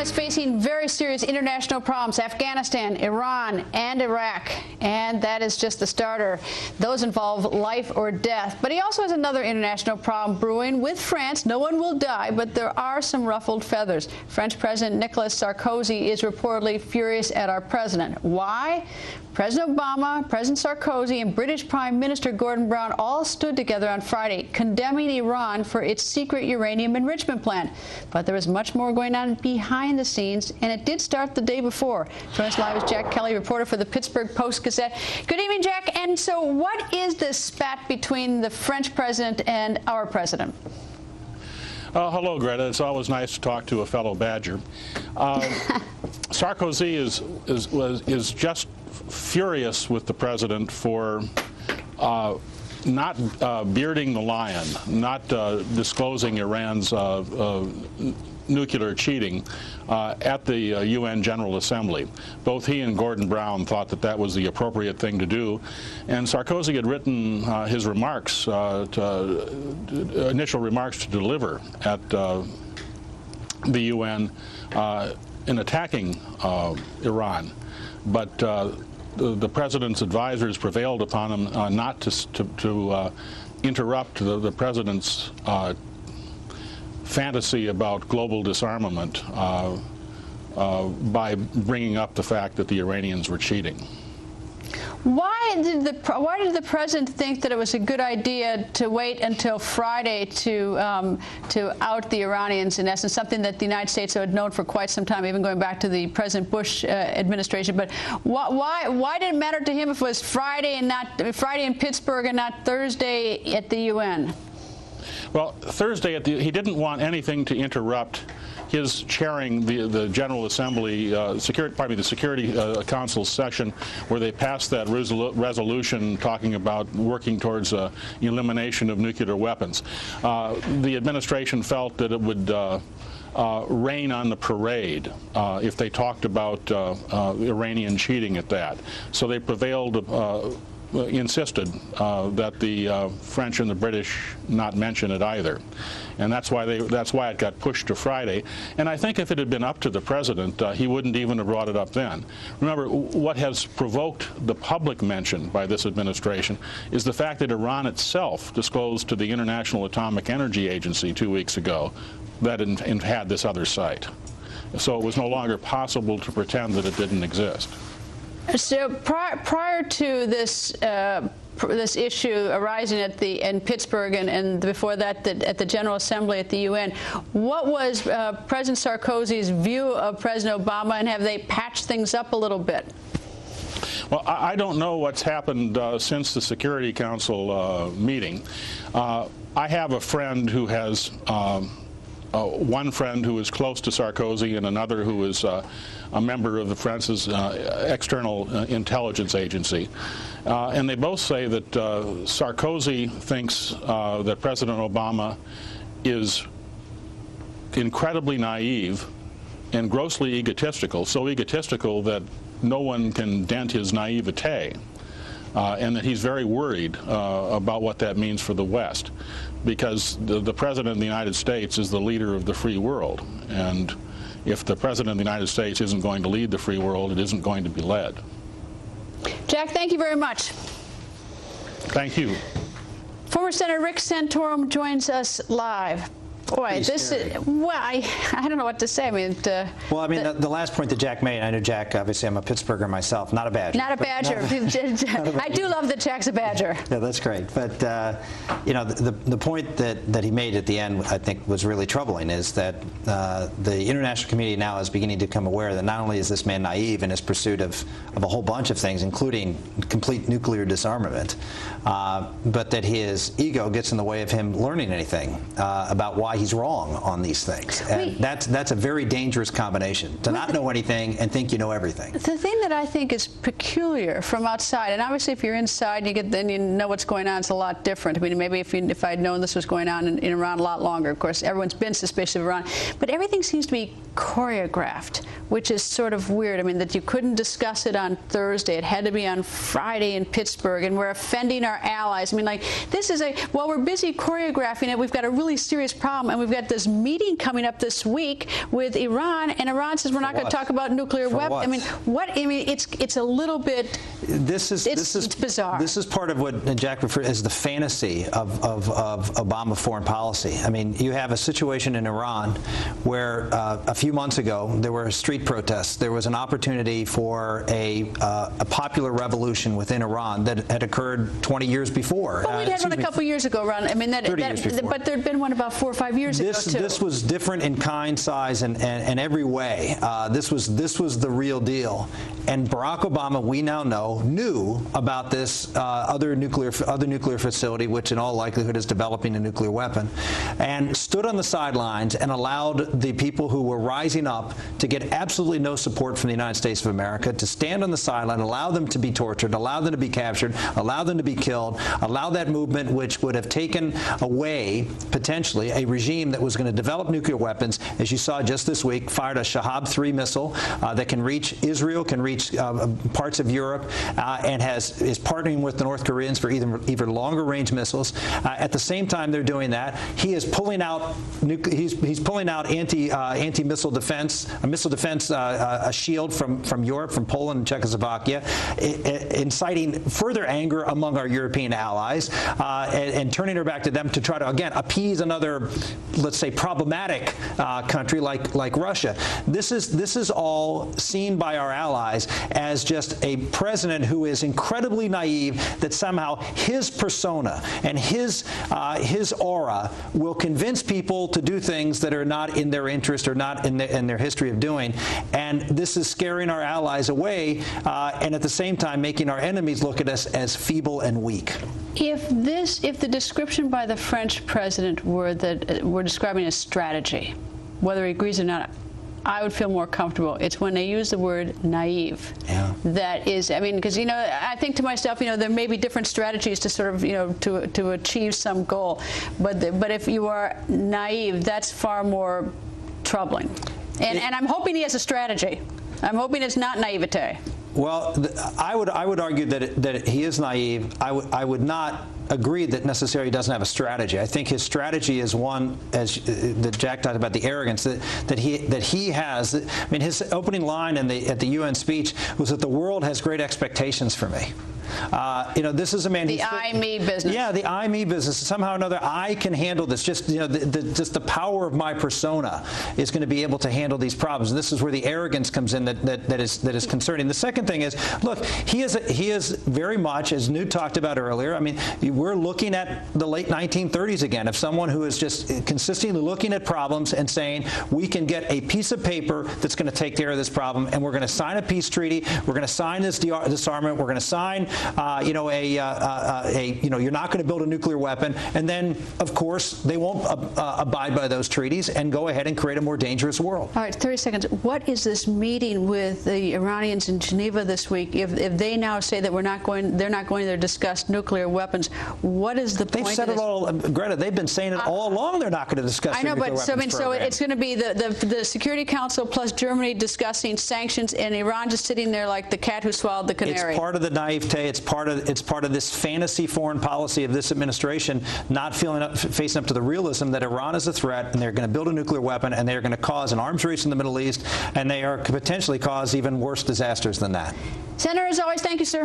is facing very serious international problems: Afghanistan, Iran, and Iraq. And that is just the starter. Those involve life or death. But he also has another international problem brewing with France. No one will die, but there are some ruffled feathers. French President Nicolas Sarkozy is reportedly furious at our president. Why? President Obama, President Sarkozy, and British Prime Minister Gordon Brown all stood together on Friday, condemning Iran for its secret uranium enrichment plant. But there was much more going on behind the scenes, and it did start the day before. Joining us live is Jack Kelly, reporter for the Pittsburgh Post-Gazette. Good evening, Jack. And so what is this spat between the French president and our president? Hello, Greta. It's always nice to talk to a fellow Badger. Sarkozy is just furious with the president for not bearding the lion, not disclosing Iran's nuclear cheating at the UN General Assembly. Both he and Gordon Brown thought that that was the appropriate thing to do, and Sarkozy had written his remarks, initial remarks to deliver at the UN in attacking Iran. But the president's advisors prevailed upon him not to interrupt the president's fantasy about global disarmament by bringing up the fact that the Iranians were cheating. Why did the president think that it was a good idea to wait until Friday to out the Iranians, in essence, something that the United States had known for quite some time, even going back to the President Bush administration? But why did it matter to him if it was Friday in Pittsburgh and not Thursday at the UN? Well, Thursday he didn't want anything to interrupt his chairing the General Assembly, the Security Council session, where they passed that resolution talking about working towards elimination of nuclear weapons. The administration felt that it would rain on the parade if they talked about Iranian cheating at that. So they insisted that the French and the British not mention it either, and that's why it got pushed to Friday. And I think if it had been up to the president, he wouldn't even have brought it up then. Remember, what has provoked the public mention by this administration is the fact that Iran itself disclosed to the International Atomic Energy Agency 2 weeks ago that it had this other site. So it was no longer possible to pretend that it didn't exist. So prior to this this issue arising in Pittsburgh and before that at the General Assembly at the UN, what was President Sarkozy's view of President Obama, and have they patched things up a little bit? Well, I don't know what's happened since the Security Council meeting. I have a friend who has one friend who is close to Sarkozy and another who is a member of France's external intelligence agency. And they both say that Sarkozy thinks that President Obama is incredibly naive and grossly egotistical, so egotistical that no one can dent his naivete, and that he's very worried about what that means for the West, because the President of the United States is the leader of the free world, and if the President of the United States isn't going to lead the free world, it isn't going to be led. Jack, thank you very much. Thank you. Former Senator Rick Santorum joins us live. Boy, this is, well, I don't know what to say. I mean, well, I mean, the last point that Jack made, I know Jack, obviously I'm a Pittsburgher myself, not a Badger. Not a Badger. I do love that Jack's a Badger. Yeah, that's great. But, you know, the point that he made at the end, I think, was really troubling, is that the international community now is beginning to become aware that not only is this man naive in his pursuit of a whole bunch of things, including complete nuclear disarmament, but that his ego gets in the way of him learning anything about why he's wrong on these things. And that's a very dangerous combination, to not know anything and think you know everything. The thing that I think is peculiar from outside, and obviously if you're inside, then you know what's going on, it's a lot different. I mean, maybe if I'd known this was going on in Iran a lot longer, of course, everyone's been suspicious of Iran, but everything seems to be choreographed, which is sort of weird. I mean, that you couldn't discuss it on Thursday, it had to be on Friday in Pittsburgh, and we're offending our allies. I mean, like, this is while we're busy choreographing it, we've got a really serious problem problem, and we've got this meeting coming up this week with Iran, and Iran says we're not going to talk about nuclear weapons. I mean, it's a little bit. This is bizarre. This is part of what Jack referred as the fantasy of Obama foreign policy. I mean, you have a situation in Iran where a few months ago there were street protests. There was an opportunity for a popular revolution within Iran that had occurred 20 years before. Well, we'd had one a couple years ago, Ron. I mean, 30 years before. But there'd been one about 4 or 5 years ago too. This was different in kind, size, and every way. This was the real deal. And Barack Obama, we now know, knew about this other nuclear facility, which in all likelihood is developing a nuclear weapon, and stood on the sidelines and allowed the people who were rising up to get absolutely no support from the United States of America to stand on the sideline, allow them to be tortured, allow them to be captured, allow them to be killed, allow that movement, which would have taken away potentially a regime that was going to develop nuclear weapons, as you saw just this week, fired a Shahab-3 missile that can reach Israel, can reach parts of Europe, and is partnering with the North Koreans for even longer range missiles. At the same time they're doing that, he is pulling out anti-missile defense, a shield from Europe, from Poland and Czechoslovakia, inciting further anger among our European allies, and turning her back to them to try to, again, appease another, let's say, problematic country like Russia. This is all seen by our allies as just a president who is incredibly naive, that somehow his persona and his aura will convince people to do things that are not in their interest or not in their history of doing. And this is scaring our allies away, and at the same time making our enemies look at us as feeble and weak. If the description by the French president were that we're describing a strategy, whether he agrees or not, I would feel more comfortable. It's when they use the word naive. Yeah. That is, I mean, because, I think to myself, there may be different strategies to sort of, to achieve some goal. But if you are naive, that's far more troubling. And I'm hoping he has a strategy. I'm hoping it's not naivete. Well, I would argue that he is naive. I would not agree that necessarily he doesn't have a strategy. I think his strategy is one, as that Jack talked about, the arrogance that he has. I mean, his opening line at the UN speech was that the world has great expectations for me. This is a man. The I-me business. Yeah, the I-me business. Somehow or another, I can handle this. Just just the power of my persona is going to be able to handle these problems. And this is where the arrogance comes in that is concerning. The second thing is, look, he is very much, as Newt talked about earlier. I mean, we're looking at the late 1930s again, of someone who is just consistently looking at problems and saying, we can get a piece of paper that's going to take care of this problem, and we're going to sign a peace treaty. We're going to sign this disarmament. We're going to sign, you're not going to build a nuclear weapon, and then, of course, they won't abide by those treaties and go ahead and create a more dangerous world. All right, 30 seconds. What is this meeting with the Iranians in Geneva this week? If they now say that they're not going to discuss nuclear weapons, what is the point? They've said it all, Greta. They've been saying it all along. They're not going to discuss. I know, but so it's going to be the Security Council plus Germany discussing sanctions, and Iran just sitting there like the cat who swallowed the canary. It's part of the naivete. It's part of this fantasy foreign policy of this administration, not facing up to the realism that Iran is a threat, and they're going to build a nuclear weapon, and they're going to cause an arms race in the Middle East, and they are potentially cause even worse disasters than that. Senator, as always, thank you, sir.